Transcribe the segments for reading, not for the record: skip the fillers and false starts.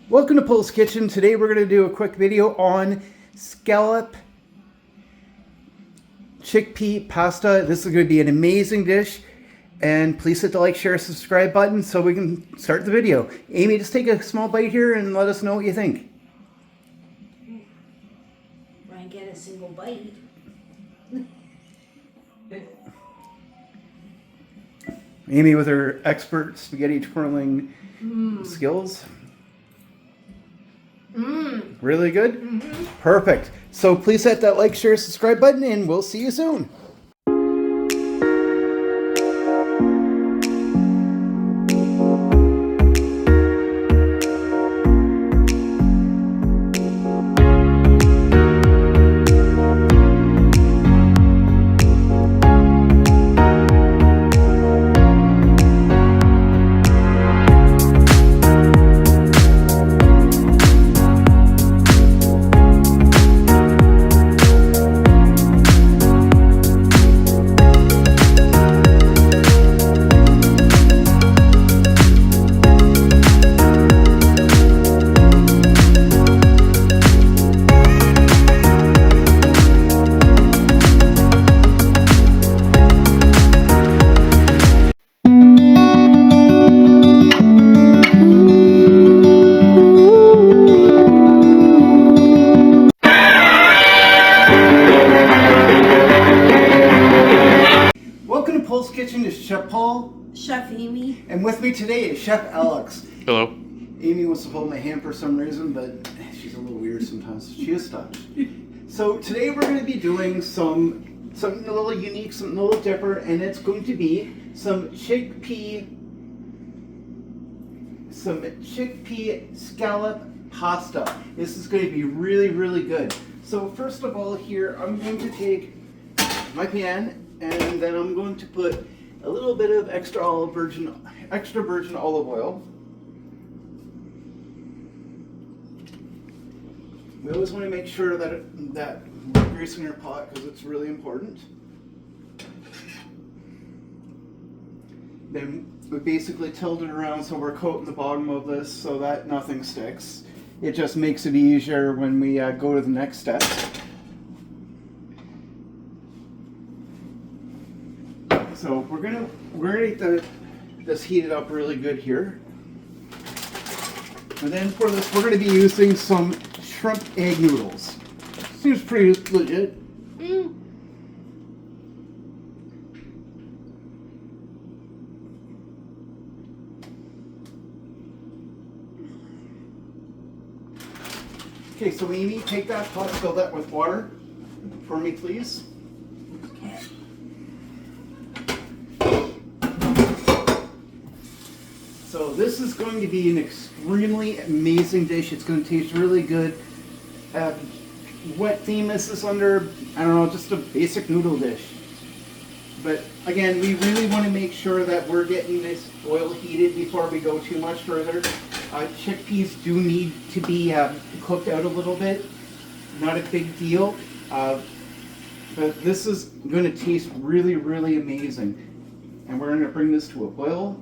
Welcome to Poul's Kitchen. Today we're going to do a quick video on scallop chickpea pasta. This is going to be an amazing dish. And please hit the like, share, subscribe button so we can start the video. Amy, just take a small bite here and let us know what you think. When I get a single bite. Amy with her expert spaghetti twirling skills. Really good? Perfect. So please hit that like, share, subscribe button and we'll see you soon. Poul's Kitchen is Chef Paul. Chef Amy. And with me today is Chef Alex. Hello. Amy wants to hold my hand for some reason, but she's a little weird sometimes. She is stuck. So today we're going to be doing something a little unique, something a little different, and it's going to be some chickpea scallop pasta. This is going to be really, really good. So first of all here, I'm going to take my pan and then I'm going to put a little bit of extra virgin olive oil. We always want to make sure that we're greasing your pot because it's really important. Then we basically tilt it around so we're coating the bottom of this so that nothing sticks. It just makes it easier when we go to the next step. So we're gonna get this heated up really good here. And then for this, we're gonna be using some shrimp egg noodles. Seems pretty legit. Okay, so Amy, take that pot, fill that with water for me, please. Okay. So this is going to be an extremely amazing dish. It's going to taste really good. What theme is this under? I don't know, just a basic noodle dish. But again, we really want to make sure that we're getting this oil heated before we go too much further. Chickpeas do need to be cooked out a little bit. Not a big deal. But this is going to taste really, really amazing. And we're going to bring this to a boil.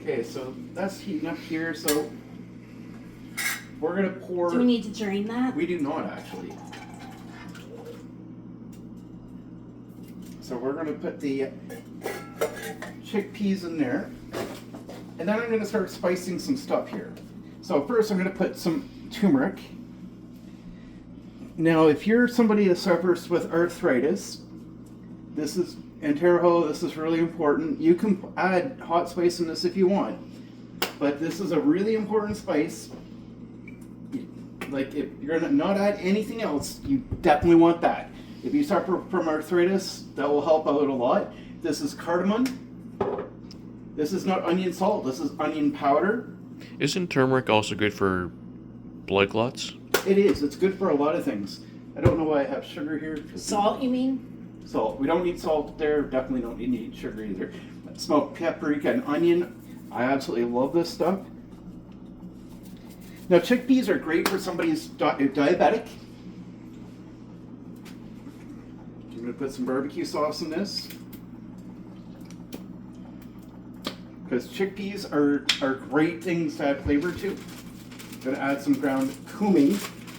Okay, so that's heating up here, so we're going to pour... Do we need to drain that? We do not, actually. So we're going to put the chickpeas in there, and then I'm going to start spicing some stuff here. So first I'm going to put some turmeric. Now, if you're somebody that suffers with arthritis, this is really important. You can add hot spice in this if you want, but this is a really important spice. Like, if you're gonna not add anything else, you definitely want that. If you suffer from arthritis, that will help out a lot. This is cardamom. This is not onion salt, this is onion powder. Isn't turmeric also good for blood clots? It is, it's good for a lot of things. I don't know why I have sugar here. Salt, you mean? Salt. We don't need salt there. Definitely don't need sugar either. Smoked paprika and onion. I absolutely love this stuff. Now, chickpeas are great for somebody who's diabetic. I'm going to put some barbecue sauce in this. because chickpeas are great things to add flavor to. Gonna add some ground cumin.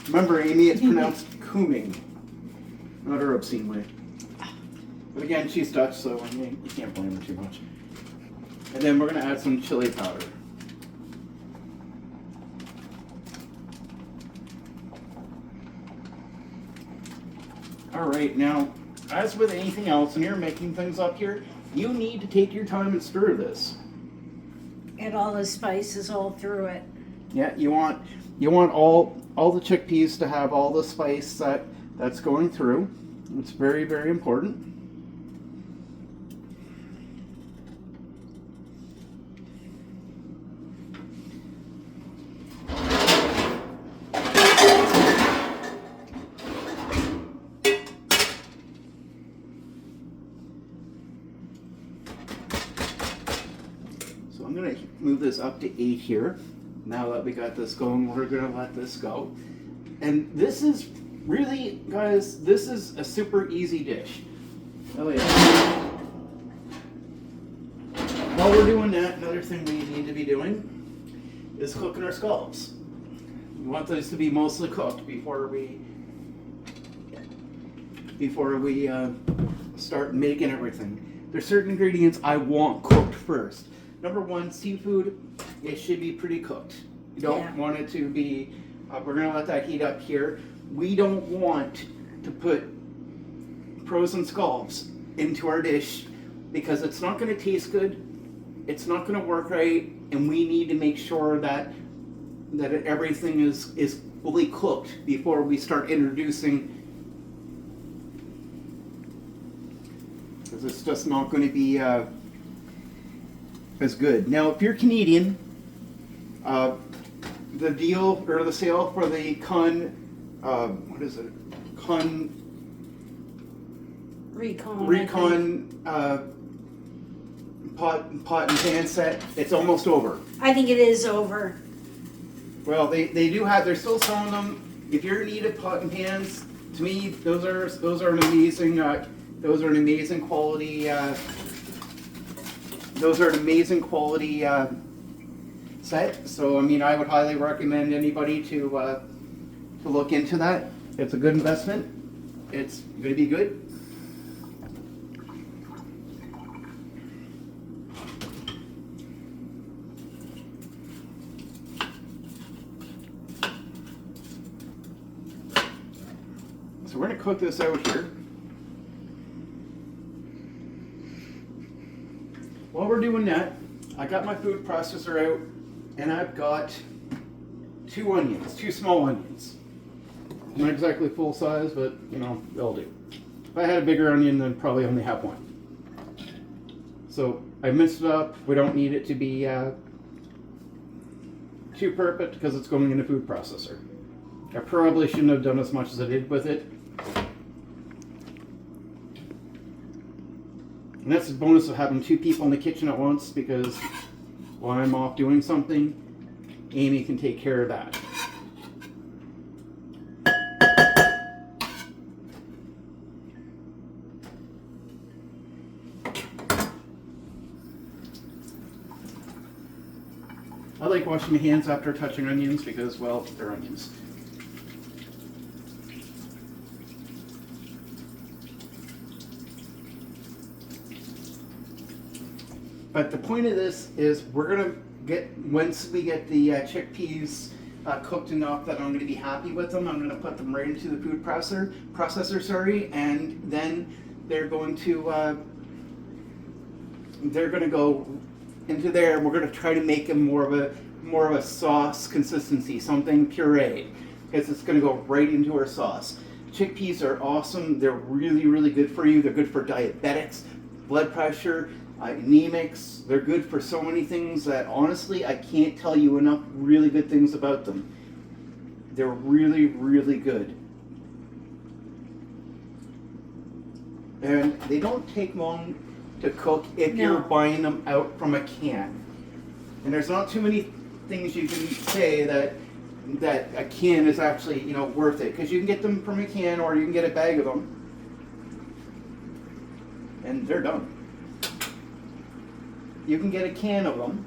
Remember, Amy, it's pronounced cumin, not her obscene way. But again, she's Dutch, so I mean, you can't blame her too much. And then we're gonna add some chili powder. All right, now, as with anything else, when you're making things up here, you need to take your time and stir this. Get all the spices all through it. Yeah, you want all the chickpeas to have all the spice that's going through. It's very, very important. So I'm going to move this up to 8 here. Now that we got this going, we're going to let this go. And this is really, guys, this is a super easy dish. Oh yeah. While we're doing that, another thing we need to be doing is cooking our scallops. We want those to be mostly cooked before we start making everything. There's certain ingredients I want cooked first. Number one, seafood, it should be pretty cooked. You don't want it to be, we're going to let that heat up here. We don't want to put frozen scallops into our dish because it's not going to taste good, it's not going to work right, and we need to make sure that everything is fully cooked before we start introducing, because it's just not going to be as good. Now, if you're Canadian, the deal or the sale for the Recon pot and pan set, it's almost over. I think it is over. Well, they're still selling them. If you're in need of pot and pans, to me, those are an amazing quality. Those are an amazing quality set. So I mean, I would highly recommend anybody to look into that. It's a good investment. It's going to be good. So we're going to cook this out here. While we're doing that, I got my food processor out and I've got 2 onions, 2 small onions. Not exactly full size, but you know, they'll do. If I had a bigger onion, then probably only have 1. So I minced it up. We don't need it to be too perfect because it's going in a food processor. I probably shouldn't have done as much as I did with it. And that's the bonus of having 2 people in the kitchen at once, because while I'm off doing something, Amy can take care of that. I like washing my hands after touching onions because, well, they're onions. But the point of this is we're going to get, once we get the chickpeas cooked enough that I'm going to be happy with them, I'm going to put them right into the food processor, and then they're going to go into there, and we're going to try to make them more of a sauce consistency, something pureed, because it's going to go right into our sauce. Chickpeas are awesome. They're really, really good for you. They're good for diabetics, blood pressure, anemics. They're good for so many things that honestly I can't tell you enough really good things about them. They're really, really good. And they don't take long to cook if you're buying them out from a can. And there's not too many things you can say that a can is actually, you know, worth it, because you can get them from a can or you can get a bag of them and they're done. you can get a can of them,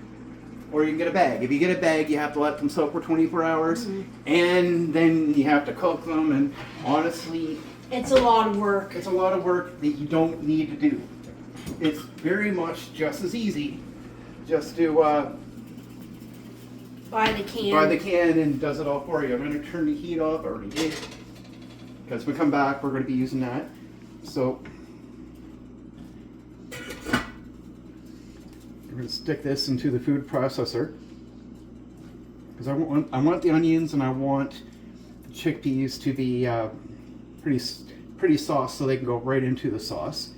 or you can get a bag. If you get a bag, you have to let them soak for 24 hours, and then you have to cook them, and honestly, It's a lot of work. it's a lot of work that you don't need to do. It's very much just as easy just to Buy the can. buy the can and does it all for you. I'm going to turn the heat off. I already did. Because we come back, we're going to be using that. So we're going to stick this into the food processor. Because I want the onions and I want the chickpeas to be pretty sauce so they can go right into the sauce.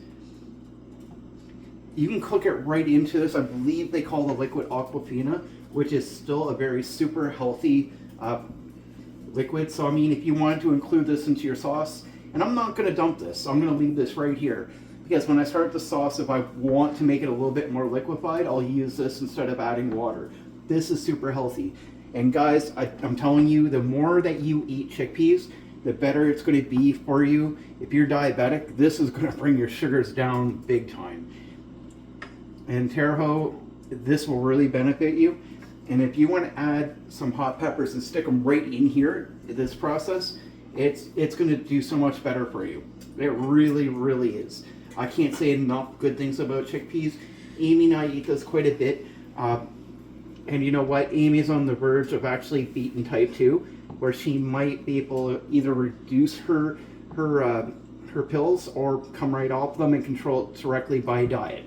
You can cook it right into this. I believe they call the liquid Aquafina, which is still a very super healthy liquid. So I mean, if you wanted to include this into your sauce, and I'm not going to dump this, I'm going to leave this right here. Because when I start the sauce, if I want to make it a little bit more liquefied, I'll use this instead of adding water. This is super healthy. And guys, I'm telling you, the more that you eat chickpeas, the better it's going to be for you. If you're diabetic, this is going to bring your sugars down big time. And Terre Haute, this will really benefit you. And if you want to add some hot peppers and stick them right in here, this process, it's going to do so much better for you. It really, really is. I can't say enough good things about chickpeas. Amy and I eat this quite a bit. And you know what? Amy's on the verge of actually beating type 2, where she might be able to either reduce her pills or come right off them and control it directly by diet.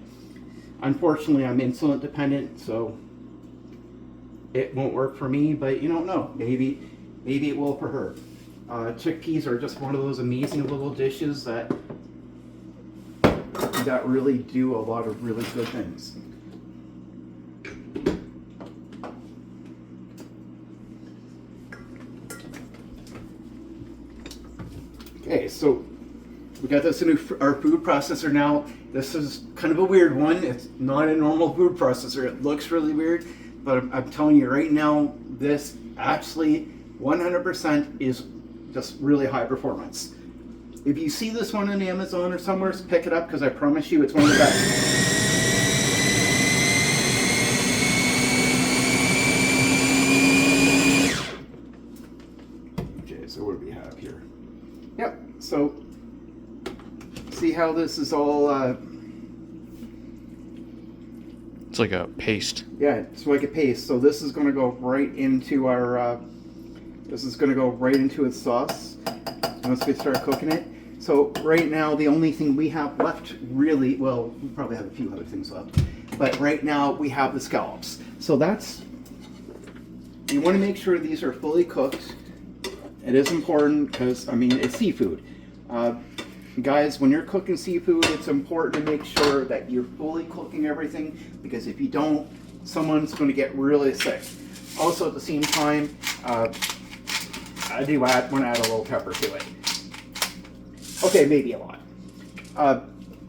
Unfortunately, I'm insulin dependent, so it won't work for me, but you don't know. Maybe it will for her. Chickpeas are just one of those amazing little dishes that really do a lot of really good things. Okay, so we got this in our food processor now. This is kind of a weird one. It's not a normal food processor. It looks really weird, but I'm telling you right now, this actually 100% is just really high performance. If you see this one on Amazon or somewhere, pick it up because I promise you it's one of the best. Okay, so what do we have here? Yep, so see how this is all It's like a paste. yeah, it's like a paste. So this is going to go right into our this is going to go right into its sauce once we start cooking it. So right now the only thing we have left really, well, we probably have a few other things left, but right now we have the scallops. So that's, you want to make sure these are fully cooked. It is important because, I mean, it's seafood. Guys, when you're cooking seafood, it's important to make sure that you're fully cooking everything, because if you don't, someone's going to get really sick. Also, at the same time, I do want to add a little pepper to it. Okay, maybe a lot.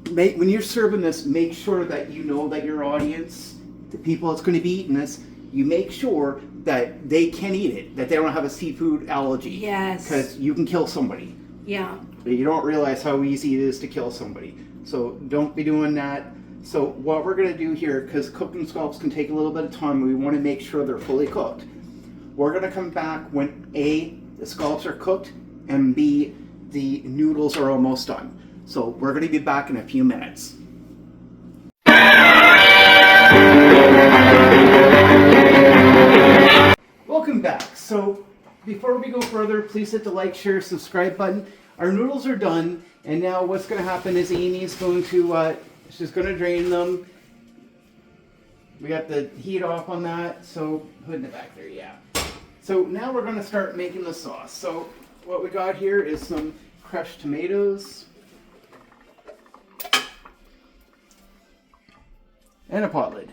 When you're serving this, make sure that you know that your audience, the people that's going to be eating this, you make sure that they can eat it, that they don't have a seafood allergy. Yes. Because you can kill somebody. Yeah. You don't realize how easy it is to kill somebody. So don't be doing that. So what we're going to do here, because cooking scallops can take a little bit of time, we want to make sure they're fully cooked. We're going to come back when A, the scallops are cooked, and B, the noodles are almost done. So we're going to be back in a few minutes. Welcome back. So before we go further, please hit the like, share, subscribe button. Our noodles are done, and now what's going to happen is Amy's going to, she's going to drain them. We got the heat off on that, so putting it back there, yeah. So now we're going to start making the sauce. So what we got here is some crushed tomatoes and a pot lid.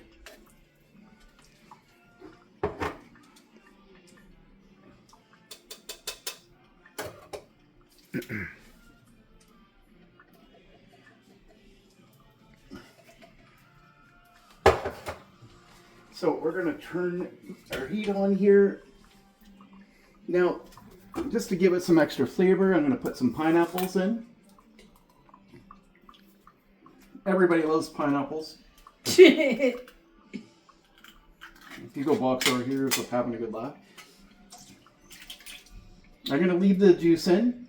So we're going to turn our heat on here. Now, just to give it some extra flavor, I'm going to put some pineapples in. Everybody loves pineapples. You go box over here, so having a good laugh. I'm going to leave the juice in.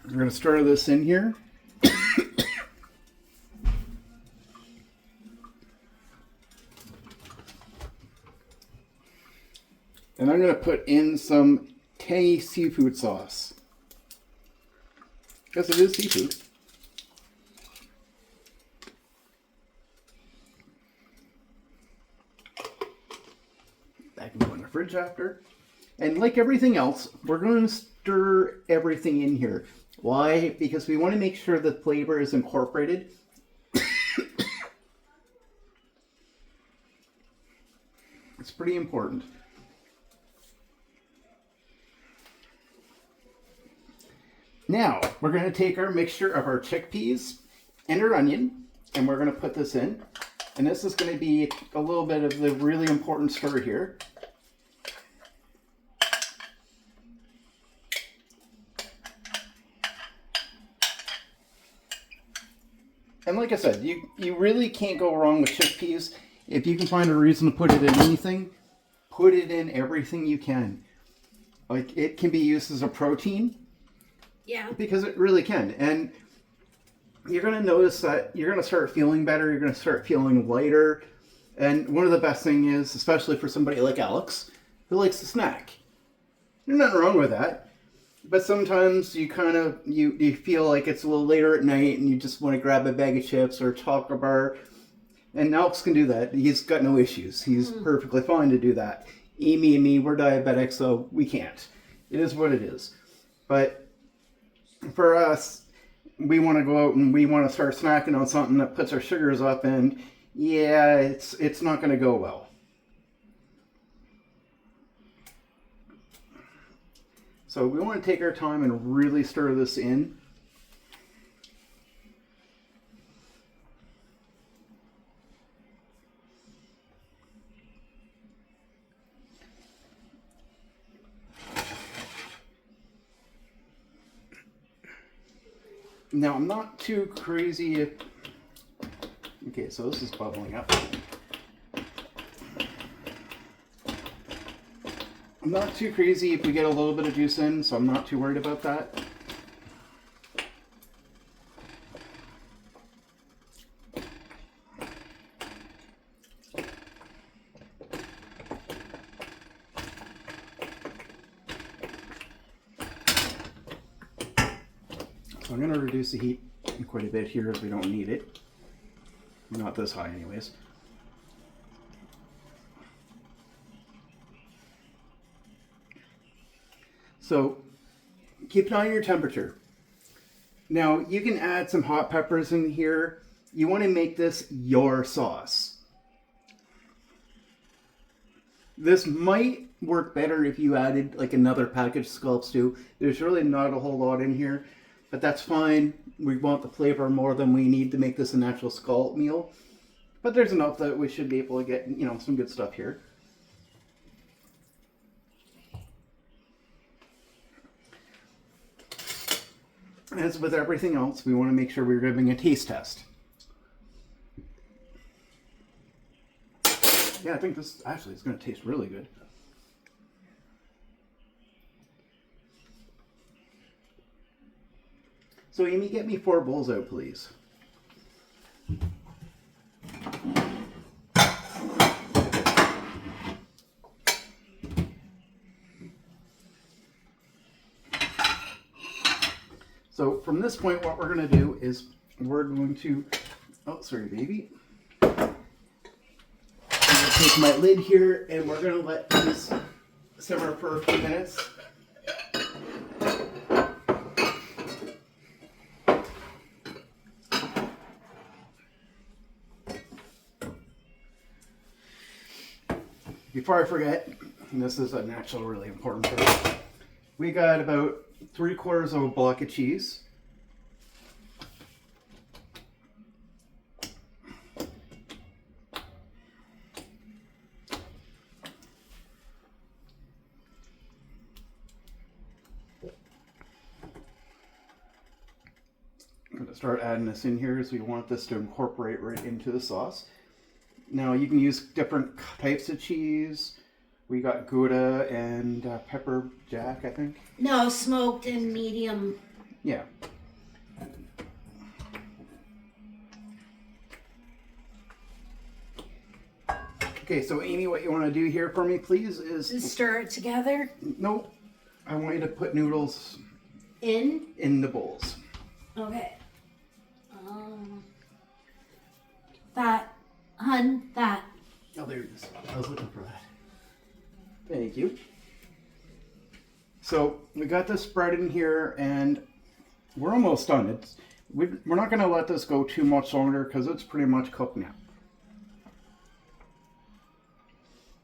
We're going to stir this in here. And I'm going to put in some tangy seafood sauce. Because it is seafood. That can go in the fridge after. And like everything else, we're going to stir everything in here. Why? Because we want to make sure the flavor is incorporated. It's pretty important. Now, we're going to take our mixture of our chickpeas and our onion, and we're going to put this in. And this is going to be a little bit of the really important stir here. And like I said, you really can't go wrong with chickpeas. If you can find a reason to put it in anything, put it in everything you can. Like, it can be used as a protein. Yeah. Because it really can. And you're going to notice that you're going to start feeling better. You're going to start feeling lighter. And one of the best things is, especially for somebody like Alex, who likes to snack. There's nothing wrong with that. But sometimes you kind of, you feel like it's a little later at night and you just want to grab a bag of chips or a chocolate bar. And Alex can do that. He's got no issues. He's perfectly fine to do that. Amy and me, we're diabetic, so we can't. It is what it is. But for us, we want to go out and we want to start snacking on something that puts our sugars up, and yeah, it's not going to go well. So we want to take our time and really stir this in. Now, I'm not too crazy if... Okay, so this is bubbling up. I'm not too crazy if we get a little bit of juice in, so I'm not too worried about that. So I'm going to reduce the heat quite a bit here as we don't need it. Not this high anyways. So keep an eye on your temperature. Now you can add some hot peppers in here. You want to make this your sauce. This might work better if you added like another package of scallops too. There's really not a whole lot in here. But that's fine. We want the flavor more than we need to make this a natural scallop meal. But there's enough that we should be able to get, you know, some good stuff here. As with everything else, we want to make sure we're giving a taste test. Yeah, I think this actually is going to taste really good. So Amy, get me 4 bowls out, please. So from this point, what we're going to do is we're going to, oh, sorry, baby. I'm going to take my lid here and we're going to let this simmer for a few minutes. Before I forget, and this is an actual really important part, we got about 3/4 of a block of cheese. I'm going to start adding this in here as we want this to incorporate right into the sauce. Now you can use different types of cheese. We got Gouda and pepper jack, I think. No, smoked and medium. Yeah. Okay, so Amy, what you want to do here for me, please, is... Just stir it together. Nope. I want you to put noodles In the bowls. Okay. That. Oh, there it is. I was looking for that. Thank you. So we got this spread in here, and we're almost done. We're not going to let this go too much longer because it's pretty much cooked now.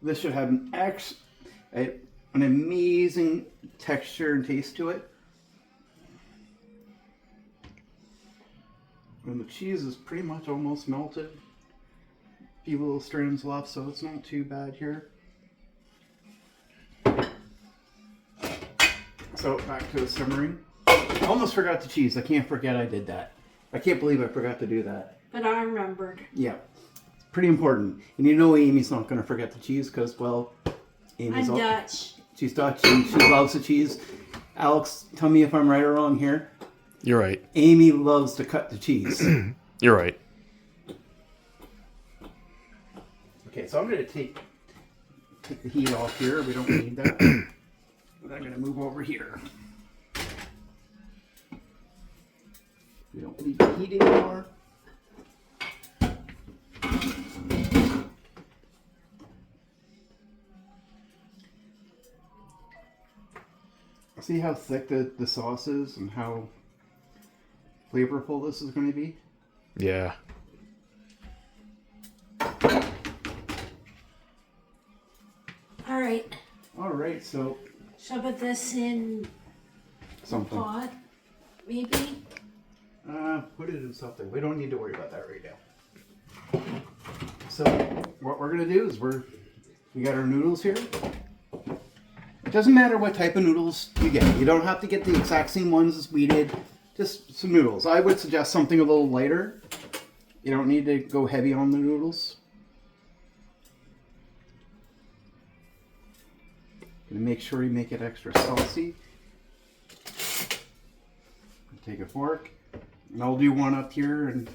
This should have an amazing texture and taste to it. And the cheese is pretty much almost melted. A few little strands left, so it's not too bad here. So back to the simmering. I almost forgot the cheese. I can't forget I did that. I can't believe I forgot to do that. But I remembered. Yeah. It's pretty important. And you know Amy's not going to forget the cheese because, well, Amy's I'm Dutch. She's Dutch and she loves the cheese. Alex, tell me if I'm right or wrong here. You're right. Amy loves to cut the cheese. You're right. Okay, so I'm going to take the heat off here. We don't need that. I'm going to move over here. We don't need the heat anymore. See how thick the sauce is and how flavorful this is going to be? Yeah. All right. All right, so Shall I put this in something. pot? Maybe? Put it in something. We don't need to worry about that right now. So what we're going to do is we got our noodles here. It doesn't matter what type of noodles you get. You don't have to get the exact same ones as we did. Just some noodles. I would suggest something a little lighter. You don't need to go heavy on the noodles. Gonna make sure you make it extra saucy. Take a fork, and I'll do one up here. And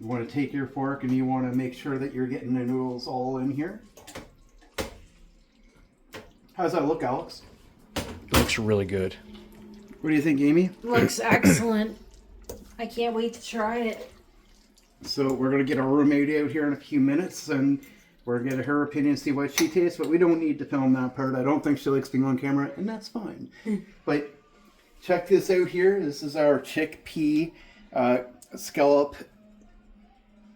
you want to take your fork, and you want to make sure that you're getting the noodles all in here. How's that look, Alex? It looks really good. What do you think, Amy? Looks excellent. I can't wait to try it. So we're going to get our roommate out here in a few minutes, and we're going to get her opinion, see what she tastes, but we don't need to film that part. I don't think she likes being on camera, and that's fine. But check this out here. This is our chickpea scallop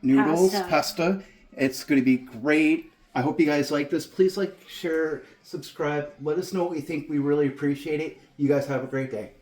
noodles pasta. It's going to be great. I hope you guys like this. Please like, share, subscribe. Let us know what you think. We really appreciate it. You guys have a great day.